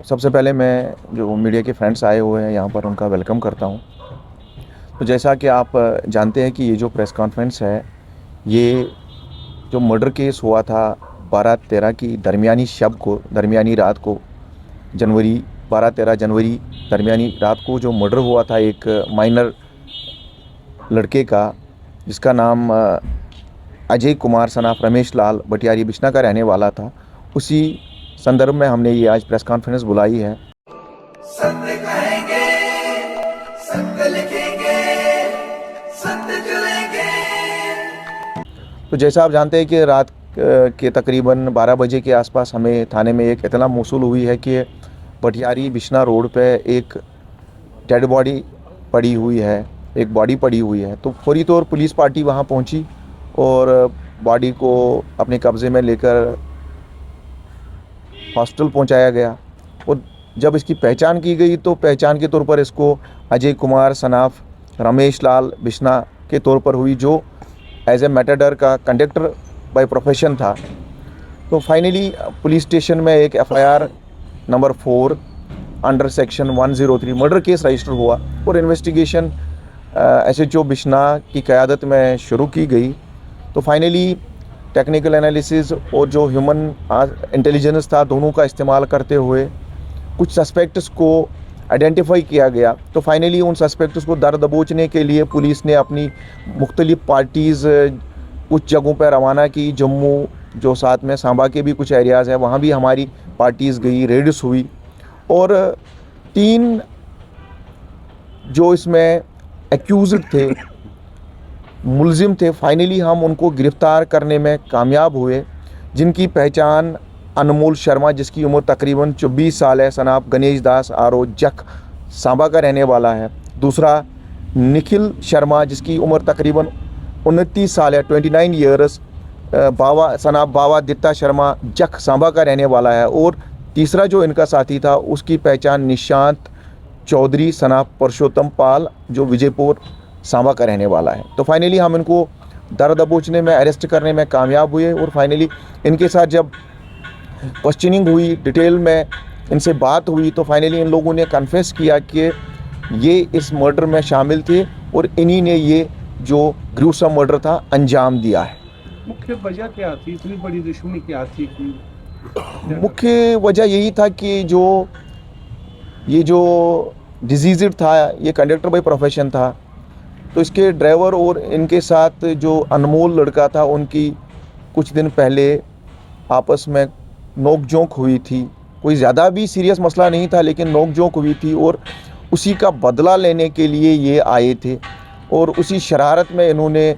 सबसे पहले मैं जो मीडिया के फ्रेंड्स आए हुए हैं यहाँ पर उनका वेलकम करता हूँ। तो जैसा कि आप जानते हैं कि ये जो प्रेस कॉन्फ्रेंस है, ये जो मर्डर केस हुआ था 12-13 की दरमियानी रात को, जनवरी 12-13 जनवरी दरमियानी रात को जो मर्डर हुआ था एक माइनर लड़के का, जिसका नाम अजय कुमार सनाफ रमेश लाल बटियारी बिश्ना का रहने वाला था। उसी संदर्भ में हमने ये आज प्रेस कॉन्फ्रेंस बुलाई है। सत्य कहेंगे, सत्य लिखेंगे, सत्य चलेंगे। तो जैसा आप जानते हैं कि रात के तकरीबन 12 बजे के आसपास हमें थाने में एक इत्तला मौसूल हुई है कि बटियारी बिश्ना रोड पे एक डेड बॉडी पड़ी हुई है, एक बॉडी पड़ी हुई है। तो फौरी तौर पुलिस पार्टी वहाँ पहुँची और बॉडी को अपने कब्ज़े में लेकर हॉस्पिटल पहुंचाया गया। और जब इसकी पहचान की गई तो पहचान के तौर पर इसको अजय कुमार सनाफ रमेश लाल बिश्ना के तौर पर हुई, जो एज ए मैटाडर का कंडक्टर बाय प्रोफेशन था। तो फाइनली पुलिस स्टेशन में एक FIR number 4 under section 103 murder case register हुआ और इन्वेस्टिगेशन एसएचओ बिश्ना की क़यादत में शुरू की गई। तो फाइनली टेक्निकल एनालिसिस और जो ह्यूमन इंटेलिजेंस था, दोनों का इस्तेमाल करते हुए कुछ सस्पेक्ट्स को आइडेंटिफाई किया गया। तो फाइनली उन सस्पेक्ट्स को दर दबोचने के लिए पुलिस ने अपनी मुख्तलिफ पार्टीज़ कुछ जगहों पर रवाना की। जम्मू, जो साथ में सांबा के भी कुछ एरियाज़ हैं, वहाँ भी हमारी पार्टीज़ गई, रेड्स हुई और 3 जो इसमें एक्यूज़ड थे, मुलजिम थे, फाइनली हम उनको गिरफ़्तार करने में कामयाब हुए, जिनकी अनमोल शर्मा, जिसकी उम्र तकरीबन 24 साल है, सनाफ गणेश दास आरो जख सांबा का रहने वाला है। दूसरा निखिल शर्मा, जिसकी उम्र तकरीबन 29 साल है, 29 ईयर्स, सनाफ बावा दित्ता शर्मा जख सांबा का रहने वाला है। और तीसरा जो इनका साथी था, उसकी पहचान निशांत चौधरी सनाफ परशोत्तम पाल, जो विजयपुर सांबा का रहने वाला है। तो फाइनली हम इनको दर दबोचने में, अरेस्ट करने में कामयाब हुए और फाइनली इनके साथ जब क्वेश्चनिंग हुई, डिटेल में इनसे बात हुई, तो फाइनली इन लोगों ने कन्फेस किया कि ये इस मर्डर में शामिल थे और इन्हीं ने ये जो ग्रूसम मर्डर था अंजाम दिया है। मुख्य वजह क्या थी, इतनी बड़ी दुश्मनी क्या थी कि? मुख्य वजह यही था कि ये जो डिजीज़ड था, ये कंडक्टर बाय प्रोफेशन था। तो इसके ड्राइवर और इनके साथ जो अनमोल लड़का था, उनकी कुछ दिन पहले आपस में नोक-झोंक हुई थी। कोई ज़्यादा भी सीरियस मसला नहीं था, लेकिन नोक-झोंक हुई थी और उसी का बदला लेने के लिए ये आए थे और उसी शरारत में इन्होंने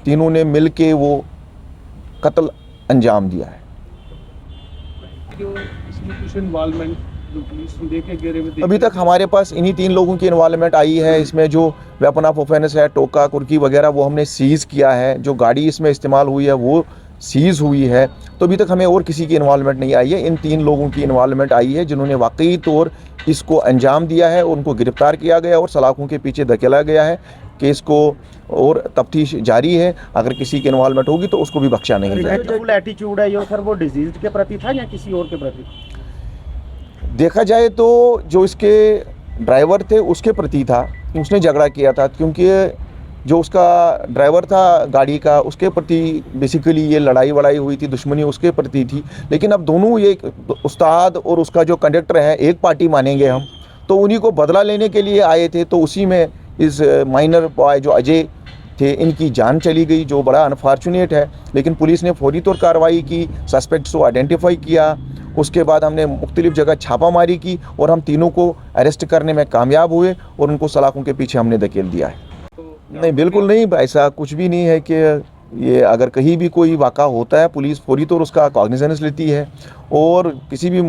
तीनों ने मिल के वो कत्ल अंजाम दिया है। क्यों इसमें कुछ इन्वॉल्वमेंट जो पुलिस ने देखे घेरे में अभी तक हमारे पास इन्हीं 3 लोगों की इन्वॉल्वमेंट आई है। इसमें जो वेपन ऑफ ऑफेंस है, टोका कुर्की वगैरह, वो हमने सीज़ किया है। जो गाड़ी इसमें इस्तेमाल हुई है वो सीज़ हुई है। तो अभी तक हमें और किसी की इन्वॉल्वमेंट नहीं आई है। इन 3 लोगों की इन्वॉल्वमेंट आई है, जिन्होंने वाकई तौर इसको अंजाम दिया है। उनको गिरफ़्तार किया गया और सलाखों के पीछे धकेला गया है। केस को और तफ्तीश जारी है। अगर किसी की इन्वॉल्वमेंट होगी तो उसको भी बख्शा नहीं जाएगा। फुल एटीट्यूड है ये सर, वो डिजीज के प्रति था या किसी और के प्रति? देखा जाए तो जो इसके ड्राइवर थे उसके प्रति था, उसने झगड़ा किया था, क्योंकि जो उसका ड्राइवर था गाड़ी का, उसके प्रति बेसिकली ये लड़ाई वड़ाई हुई थी, दुश्मनी उसके प्रति थी। लेकिन अब दोनों, ये उस्ताद और उसका जो कंडक्टर है, एक पार्टी मानेंगे हम, तो उन्हीं को बदला लेने के लिए आए थे। तो उसी में इस माइनर बॉय जो अजय थे, इनकी जान चली गई, जो बड़ा अनफॉर्चुनेट है। लेकिन पुलिस ने फौरी तौर कार्रवाई की, सस्पेक्ट्स को आइडेंटिफाई किया। उसके बाद हमने मुख्तलिफ जगह छापामारी की और हम तीनों को अरेस्ट करने में कामयाब हुए और उनको सलाखों के पीछे हमने धकेल दिया है। नहीं, बिल्कुल नहीं, ऐसा कुछ भी नहीं है कि ये अगर कहीं भी कोई वाक़ा होता है, पुलिस फौरी तौर उसका कॉग्निजेंस लेती है और किसी भी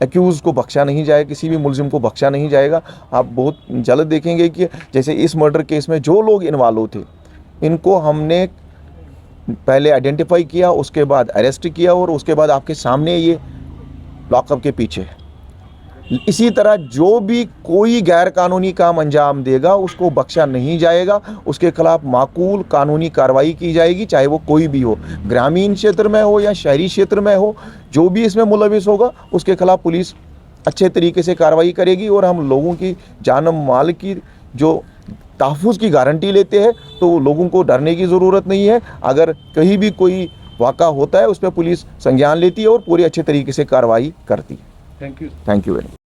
एक्यूज़ को बख्शा नहीं जाएगा, किसी भी मुलजिम को बख्शा नहीं जाएगा। आप बहुत जल्द देखेंगे कि जैसे इस मर्डर केस में जो लोग इन्वॉल्व थे, इनको हमने पहले आइडेंटिफाई किया, उसके बाद अरेस्ट किया और उसके बाद आपके सामने ये लॉकअप के पीछे है। इसी तरह जो भी कोई गैर कानूनी काम अंजाम देगा उसको बख्शा नहीं जाएगा, उसके खिलाफ माकूल कानूनी कार्रवाई की जाएगी, चाहे वो कोई भी हो, ग्रामीण क्षेत्र में हो या शहरी क्षेत्र में हो। जो भी इसमें मुलविस होगा उसके खिलाफ पुलिस अच्छे तरीके से कार्रवाई करेगी। और हम लोगों की जान माल की जो तहफ़्फ़ुज़ की गारंटी लेते हैं, तो लोगों को डरने की ज़रूरत नहीं है। अगर कहीं भी कोई वाक़ा होता है उस पर पुलिस संज्ञान लेती है और पूरे अच्छे तरीके से कार्रवाई करती है। Thank you. Thank you very much.